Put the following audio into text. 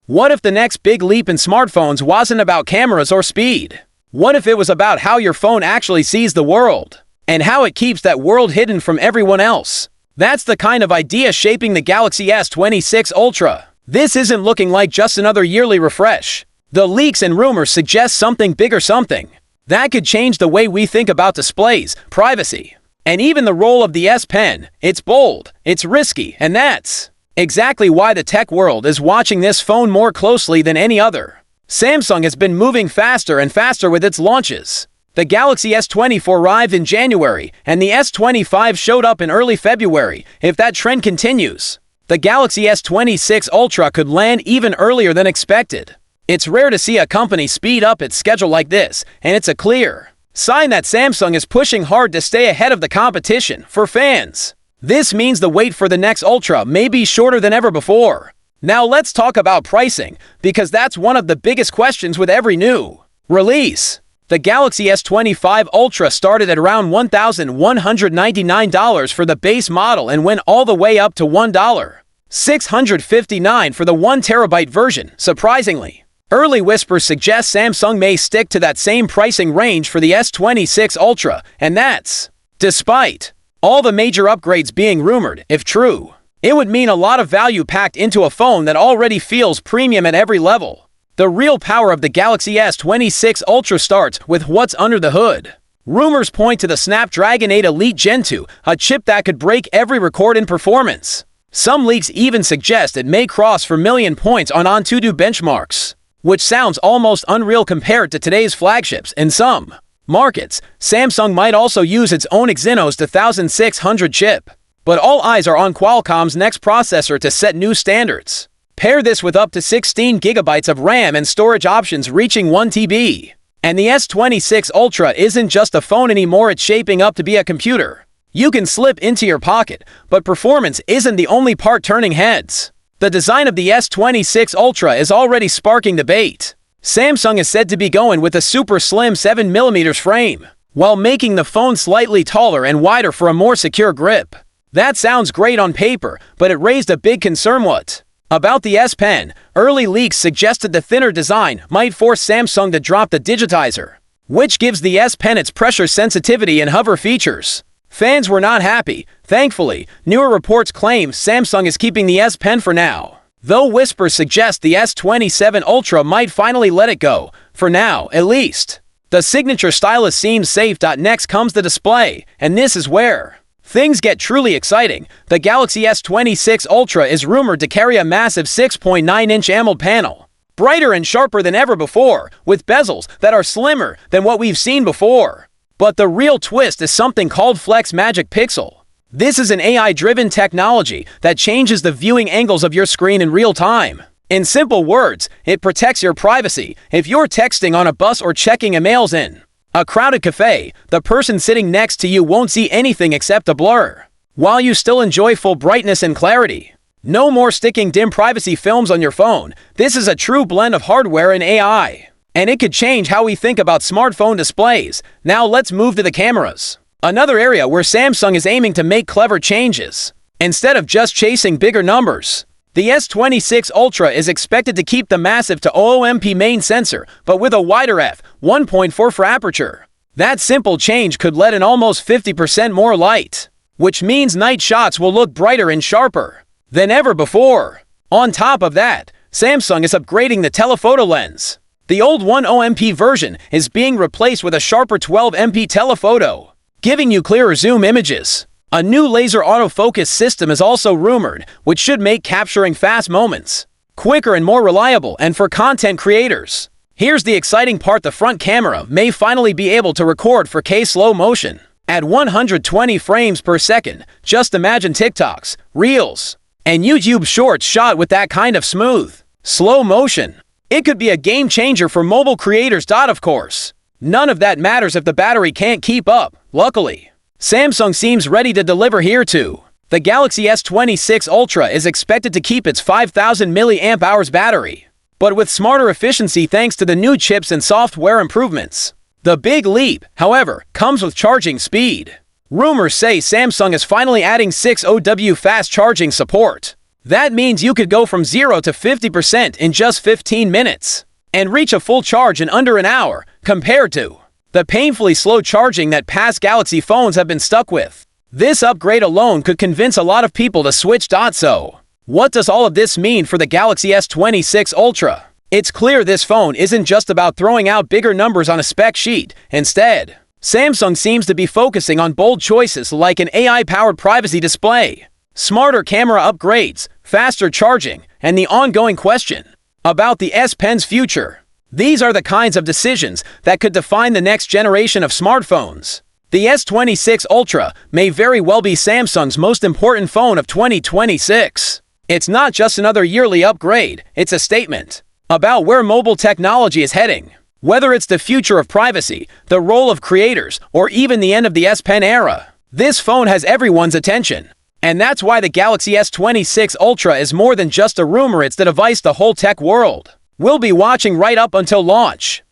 What if the next big leap in smartphones wasn't about cameras or speed? What if it was about how your phone actually sees the world, and how it keeps that world hidden from everyone else? That's the kind of idea shaping the Galaxy S26 Ultra. This isn't looking like just another yearly refresh. The leaks and rumors suggest something bigger, something that could change the way we think about displays, privacy, and even the role of the S Pen. It's bold, it's risky, and that's exactly why the tech world is watching this phone more closely than any other. Samsung has been moving faster and faster with its launches. The Galaxy S24 arrived in January, and the S25 showed up in early February. If that trend continues, the Galaxy S26 Ultra could land even earlier than expected. It's rare to see a company speed up its schedule like this, and it's a clear sign that Samsung is pushing hard to stay ahead of the competition. For fans, this means the wait for the next Ultra may be shorter than ever before. Now let's talk about pricing, because that's one of the biggest questions with every new release. The Galaxy S25 Ultra started at around $1,199 for the base model and went all the way up to $1,659 for the 1TB version. Surprisingly, early whispers suggest Samsung may stick to that same pricing range for the S26 Ultra, and that's despite all the major upgrades being rumored. If true, it would mean a lot of value packed into a phone that already feels premium at every level. The real power of the Galaxy S26 Ultra starts with what's under the hood. Rumors point to the Snapdragon 8 Elite Gen 2, a chip that could break every record in performance. Some leaks even suggest it may cross 4 million points on AnTuTu benchmarks, which sounds almost unreal compared to today's flagships. In some markets, Samsung might also use its own Exynos 2600 chip. But all eyes are on Qualcomm's next processor to set new standards. Pair this with up to 16 GB of RAM and storage options reaching 1 TB. And the S26 Ultra isn't just a phone anymore, it's shaping up to be a computer you can slip into your pocket. But performance isn't the only part turning heads. The design of the S26 Ultra is already sparking debate. Samsung is said to be going with a super slim 7mm frame, while making the phone slightly taller and wider for a more secure grip. That sounds great on paper, but it raised a big concern. What about the S Pen? Early leaks suggested the thinner design might force Samsung to drop the digitizer, which gives the S Pen its pressure sensitivity and hover features. Fans were not happy. Thankfully, newer reports claim Samsung is keeping the S Pen for now, though whispers suggest the S27 Ultra might finally let it go, for now at least. The signature stylus seems safe. Next comes the display, and this is where things get truly exciting. The Galaxy S26 Ultra is rumored to carry a massive 6.9-inch AMOLED panel, brighter and sharper than ever before, with bezels that are slimmer than what we've seen before. But the real twist is something called Flex Magic Pixel. This is an AI-driven technology that changes the viewing angles of your screen in real time. In simple words, it protects your privacy. If you're texting on a bus or checking emails in a crowded cafe, the person sitting next to you won't see anything except a blur, while you still enjoy full brightness and clarity. No more sticking dim privacy films on your phone. This is a true blend of hardware and AI, and it could change how we think about smartphone displays. Now let's move to the cameras, another area where Samsung is aiming to make clever changes. Instead of just chasing bigger numbers, the S26 Ultra is expected to keep the massive to OOMP main sensor, but with a wider f1.4 for aperture. That simple change could let in almost 50% more light, which means night shots will look brighter and sharper than ever before. On top of that, Samsung is upgrading the telephoto lens. The old 1OMP version is being replaced with a sharper 12MP telephoto, giving you clearer zoom images. A new laser autofocus system is also rumored, which should make capturing fast moments quicker and more reliable. And for content creators, here's the exciting part: the front camera may finally be able to record 4K slow motion at 120 frames per second. Just imagine TikToks, Reels, and YouTube Shorts shot with that kind of smooth, slow motion. It could be a game changer for mobile creators. Of course, none of that matters if the battery can't keep up. Luckily, Samsung seems ready to deliver here too. The Galaxy S26 Ultra is expected to keep its 5,000 mAh battery, but with smarter efficiency thanks to the new chips and software improvements. The big leap, however, comes with charging speed. Rumors say Samsung is finally adding 6OW fast charging support. That means you could go from 0 to 50% in just 15 minutes and reach a full charge in under an hour, compared to the painfully slow charging that past Galaxy phones have been stuck with. This upgrade alone could convince a lot of people to switch. So, what does all of this mean for the Galaxy S26 Ultra? It's clear this phone isn't just about throwing out bigger numbers on a spec sheet. Instead, Samsung seems to be focusing on bold choices like an AI-powered privacy display, smarter camera upgrades, faster charging, and the ongoing question about the S Pen's future. These are the kinds of decisions that could define the next generation of smartphones. The S26 Ultra may very well be Samsung's most important phone of 2026. It's not just another yearly upgrade, it's a statement about where mobile technology is heading. Whether it's the future of privacy, the role of creators, or even the end of the S Pen era, this phone has everyone's attention. And that's why the Galaxy S26 Ultra is more than just a rumor, it's the device the whole tech world will be watching right up until launch.